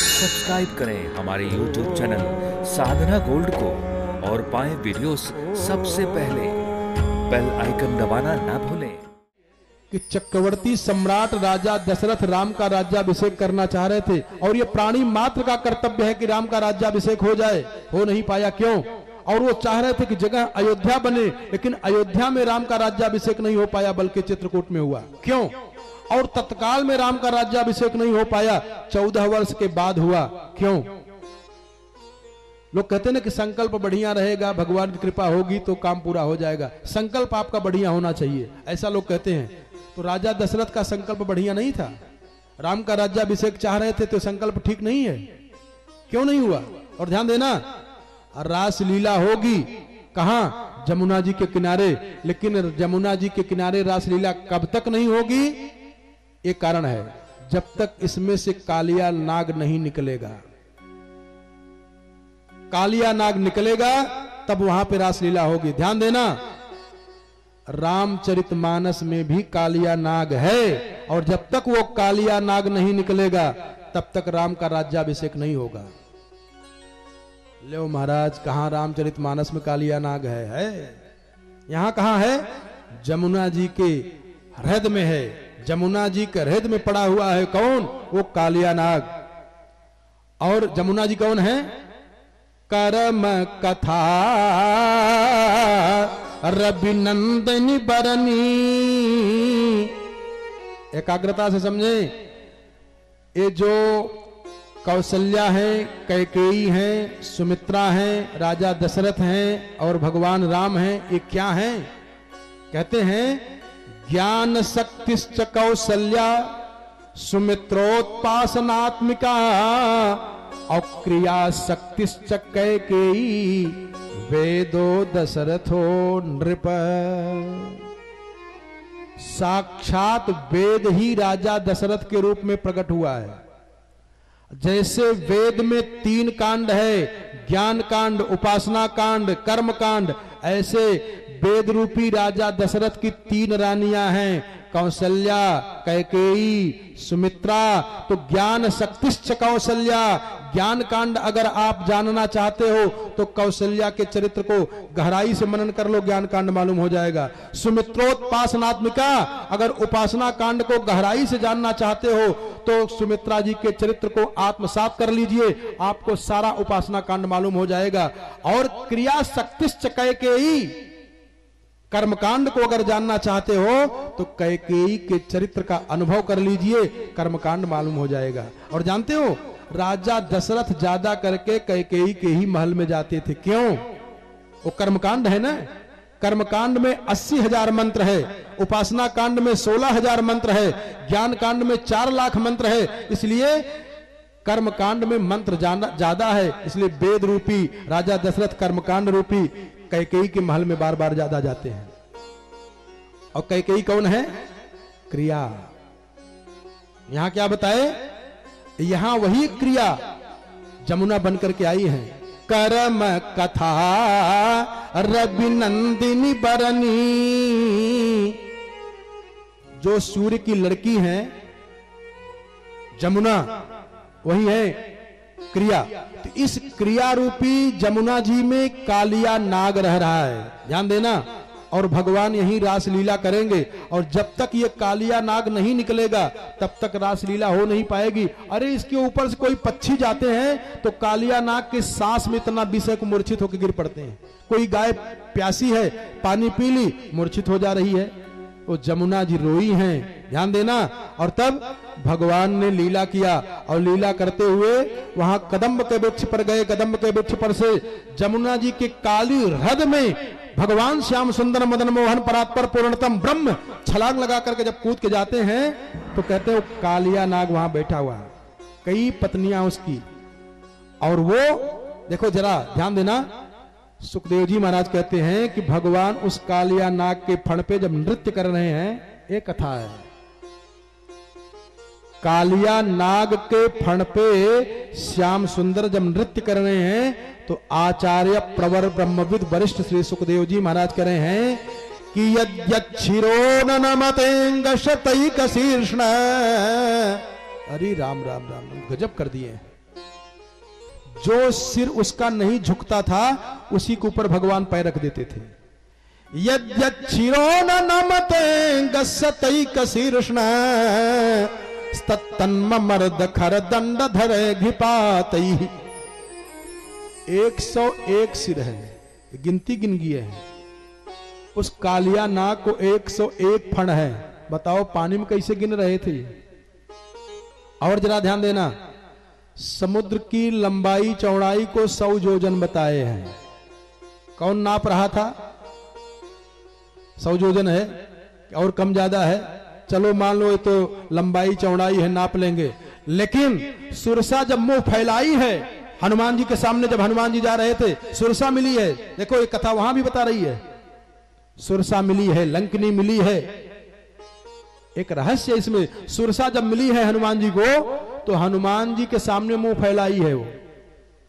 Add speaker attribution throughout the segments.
Speaker 1: Subscribe करें हमारे YouTube channel साधना gold को और पाएं वीडियोस सबसे पहले। बेल आइकन दबाना ना भूलें।
Speaker 2: कि चक्रवर्ती सम्राट राजा दशरथ राम का राज्याभिषेक करना चाह रहे थे और ये प्राणी मात्र का कर्तव्य है कि राम का राज्याभिषेक हो जाए, हो नहीं पाया। क्यों? और वो चाह रहे थे कि जगह अयोध्या बने, लेकिन अयोध्या में राम का राज्याभिषेक नहीं हो पाया, बल्कि चित्रकूट में हुआ। क्यों? और तत्काल में राम का राज्याभिषेक नहीं हो पाया, 14 वर्ष के बाद हुआ। क्यों? लोग कहते हैं ना कि संकल्प बढ़िया रहेगा, भगवान की कृपा होगी तो काम पूरा हो जाएगा। संकल्प आपका बढ़िया होना चाहिए, ऐसा लोग कहते हैं। तो राजा दशरथ का संकल्प बढ़िया नहीं था। राम का राज्याभिषेक चाह रहे थे तो संकल्प ठीक नहीं है। क्यों नहीं हुआ? और ध्यान देना, रासलीला होगी कहां? जमुना जी के किनारे। लेकिन जमुना जी के किनारे रासलीला कब तक नहीं होगी? एक कारण है, जब तक इसमें से कालिया नाग नहीं निकलेगा। कालिया नाग निकलेगा तब वहां पे रासलीला होगी। ध्यान देना, रामचरितमानस में भी कालिया नाग है, और जब तक वो कालिया नाग नहीं निकलेगा तब तक राम का राज्याभिषेक नहीं होगा। लो महाराज, कहां रामचरितमानस में कालिया नाग है? यहां कहां है? जमुना जी के हृदय में है। जमुना जी के हृदय में पड़ा हुआ है कौन? वो कालिया नाग। और जमुना जी कौन है? कर्म कथा रविनंदनी बरनी। एकाग्रता से समझे। ये जो कौशल्या है, कैकेयी है, सुमित्रा है, राजा दशरथ हैं और भगवान राम हैं, ये क्या हैं? कहते हैं ज्ञान शक्तिश्च कौशल्या सुमित्रोत्पासनात्मिका और क्रिया शक्तिश्च कैकेयी वेदो दशरथो नृप। साक्षात वेद ही राजा दशरथ के रूप में प्रकट हुआ है। जैसे वेद में 3 कांड है, ज्ञान कांड, उपासना कांड, कर्म कांड, ऐसे वेद रूपी राजा दशरथ की 3 रानियां हैं, कौशल्या, कैकेयी, सुमित्रा। तो ज्ञान शक्तिश्च कौशल्या, ज्ञान कांड अगर आप जानना चाहते हो तो कौशल्या के चरित्र को गहराई से मनन कर लो, ज्ञान कांड मालूम हो जाएगा। सुमित्रोत्पासनात्मिका, अगर उपासना कांड को गहराई से जानना चाहते हो तो सुमित्रा जी के चरित्र को आत्मसात कर लीजिए, आपको सारा उपासना कांड मालूम हो जाएगा। और क्रिया शक्तिश्च कैकेयी, कर्मकांड को अगर जानना चाहते हो तो कैकेयी के चरित्र का अनुभव कर लीजिए, कर्मकांड मालूम हो जाएगा। और जानते हो, राजा दशरथ ज्यादा करके कैकेयी के ही महल में जाते थे। क्यों? वो कर्मकांड है ना। कर्मकांड में 80,000 मंत्र है, उपासना कांड में 16,000 मंत्र है, ज्ञान कांड में 4 लाख मंत्र है। इसलिए कर्मकांड में मंत्र ज्यादा है, इसलिए वेद रूपी राजा दशरथ कर्मकांड रूपी कैकेयी के महल में बार बार ज्यादा जाते हैं। और कैकेयी कौन है? क्रिया। यहां क्या बताए? यहां वही क्रिया जमुना बनकर के आई है। कर्म कथा रविनंदिनी बरनी। जो सूर्य की लड़की है जमुना, वही है क्रिया। तो इस क्रिया रूपी जमुना जी में कालिया नाग रह रहा है, ध्यान देना। और भगवान यही रासलीला करेंगे, और जब तक ये कालिया नाग नहीं निकलेगा तब तक रासलीला हो नहीं पाएगी। अरे इसके ऊपर से कोई पक्षी जाते हैं तो कालिया नाग के सांस में इतना विष है कि मूर्छित होकर गिर पड़ते हैं। कोई गाय प्यासी है, पानी पी ली, मूर्छित हो जा रही है। वो जमुना जी रोई हैं, ध्यान देना। और तब भगवान ने लीला किया, और लीला करते हुए वहां कदम्ब के वृक्ष पर गए। कदम्ब के वृक्ष पर से जमुना जी के काली हृदय में भगवान श्याम सुंदर मदन मोहन परात्पर पूर्णतम ब्रह्म छलांग लगा करके जब कूद के जाते हैं तो कहते हैं वो कालिया नाग वहां बैठा हुआ है, कई पत्नियां उसकी। और वो देखो जरा ध्यान देना, सुखदेव जी महाराज कहते हैं कि भगवान उस कालिया नाग के फण पे जब नृत्य कर रहे हैं, एक कथा है, कालिया नाग के फण पे श्याम सुंदर जब नृत्य कर रहे हैं तो आचार्य प्रवर ब्रह्मविद वरिष्ठ श्री सुखदेव जी महाराज कह रहे हैं कि यद्यच्छिरो नमतेंग शतैक शीर्ष्ण। अरे राम राम राम राम, गजब कर दिए। जो सिर उसका नहीं झुकता था उसी के ऊपर भगवान पैर रख देते थे। यद्यच्छिरो न नमते गस्सतैक शीर्ष्ण तन्मर्द खर दंड धरे घिपातई। 101 सिर है, गिनती गिन गए हैं। उस कालिया नाग को 101 फण है। बताओ पानी में कैसे गिन रहे थे। और जरा ध्यान देना, समुद्र की लंबाई चौड़ाई को 100 योजन बताए हैं। कौन नाप रहा था? 100 योजन है और कम ज्यादा है? चलो मान लो ये तो लंबाई चौड़ाई है, नाप लेंगे। लेकिन सुरसा जब मुंह फैलाई है हनुमान जी के सामने, जब हनुमान जी जा रहे थे, सुरसा मिली है। देखो ये कथा वहां भी बता रही है, सुरसा मिली है, लंकनी मिली है। एक रहस्य इसमें, सुरसा जब मिली है हनुमान जी को, तो हनुमान जी के सामने मुंह फैलाई है। वो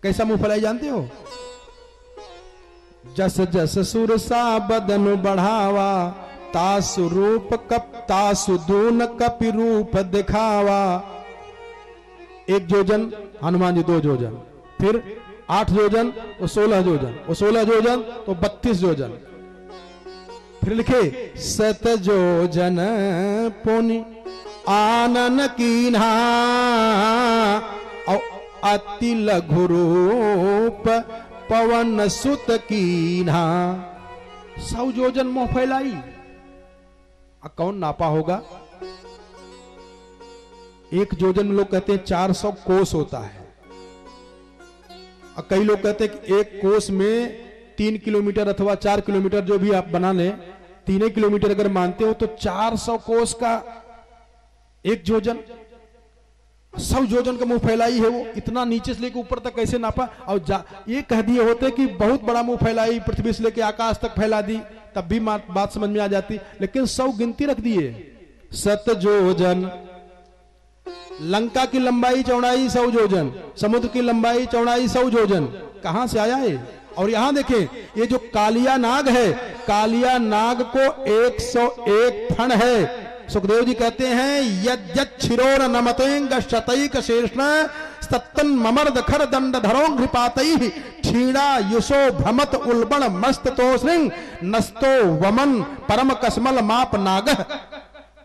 Speaker 2: कैसा मुंह फैलाई जानते हो? जस जस सुरसा बदन बढ़ावा, तासु रूप कप तासु दून कपि रूप दिखावा। 1 योजन हनुमान जी 2 योजन, फिर 8 योजन तो 16 योजन, वो 16 योजन तो 32 योजन। फिर लिखे 7 योजन पुनि आनन कीन्हा, और अति लघु रूप पवन सुत कीन्हा। 100 योजन मुंह फैलाई। कौन नापा होगा? 1 योजन लोग कहते हैं 400 कोस होता है, और कई लोग कहते हैं कि 1 कोस में 3 किलोमीटर अथवा 4 किलोमीटर, जो भी आप बना लें, 3 किलोमीटर अगर मानते हो तो 400 कोस का 1 योजन। 100 योजन का मुंह फैलाई है। वो इतना नीचे से लेकर ऊपर तक कैसे नापा? और ये कह दिए होते कि बहुत बड़ा मुंह फैलाई, पृथ्वी से लेकर आकाश तक फैला दी, तब भी बात समझ में आ जाती। लेकिन 100 गिनती रख दिए। 7 योजन, लंका की लंबाई चौड़ाई 100 योजन, समुद्र की लंबाई चौड़ाई 100 योजन। कहां से आया है? और यहां देखें, ये जो कालिया नाग है, कालिया नाग को 101 फण है। सुखदेव जी कहते हैं यद्यच्छिरोर नमतेंग शतैक शीर्ष्ण तत्तन ममर्द खर दंड धरो घृपातई क्षीणा युषो भ्रमत उल्बण मस्त तोस्रिंग नस्तो वमन परम कसमल माप नाग।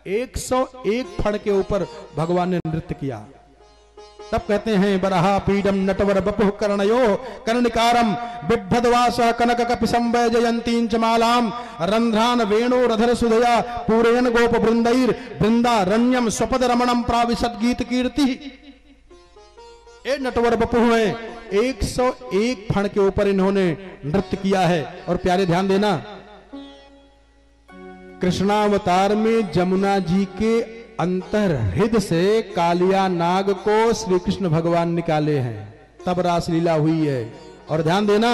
Speaker 2: 101 फण के ऊपर भगवान ने नृत्य किया। तब कहते हैं बरहा पीडम नटवर बपुः कर्णयो कर्णिकारम बिभ्रद्वासः कनक कपि संवैजयन्तीं च मालाम रंध्रान वेणो रधर सुधया पूरेन गोप वृंदैर वृंदारण्यम स्वपद रमणम प्राविशद गीत कीर्ति। ए नटवर बपुः है, 101 फण के ऊपर इन्होंने नृत्य किया है। और प्यारे ध्यान देना, कृष्णावतार में जमुना जी के अंतर हृदय से कालिया नाग को श्री कृष्ण भगवान निकाले हैं, तब रासलीला हुई है। और ध्यान देना,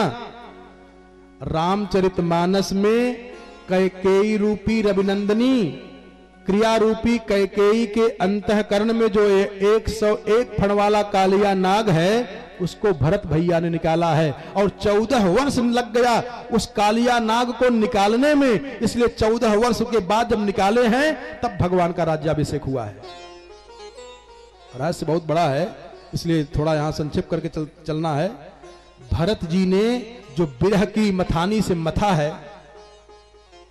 Speaker 2: रामचरितमानस में कैकेयी रूपी रविनंदनी क्रिया रूपी कैकेयी के अंतःकरण में जो 101 फण वाला कालिया नाग है, उसको भरत भैया ने निकाला है। और 14 वर्ष लग गया उस कालिया नाग को निकालने में, इसलिए 14 वर्ष के बाद जब निकाले हैं तब भगवान का राज्याभिषेक हुआ है। रहस्य बहुत बड़ा है, इसलिए थोड़ा यहां संक्षेप करके चलना है। भरत जी ने जो बिरह की मथानी से मथा है,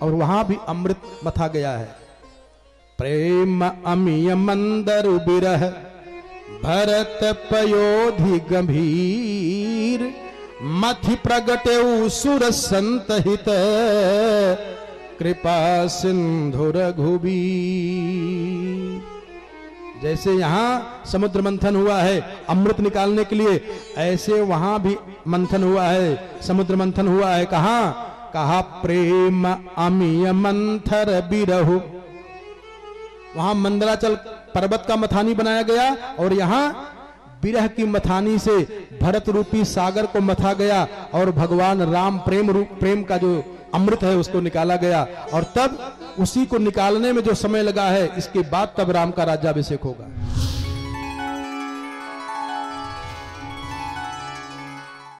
Speaker 2: और वहां भी अमृत मथा गया है। प्रेम अमीय मंदर बिरह भरत पयोधि गंभीर मथि प्रगटे सुर संत हित कृपा सिंधु रघुबीर। जैसे यहां समुद्र मंथन हुआ है अमृत निकालने के लिए, ऐसे वहां भी मंथन हुआ है, समुद्र मंथन हुआ है। कहा प्रेम अमीय मंथर बिरहु, वहां मंदराचल पर्वत का मथानी बनाया गया, और यहां बिरह की मथानी से भरत रूपी सागर को मथा गया, और भगवान राम प्रेम का जो अमृत है उसको निकाला गया। और तब उसी को निकालने में जो समय लगा है, इसके बाद तब राम का राज्याभिषेक होगा।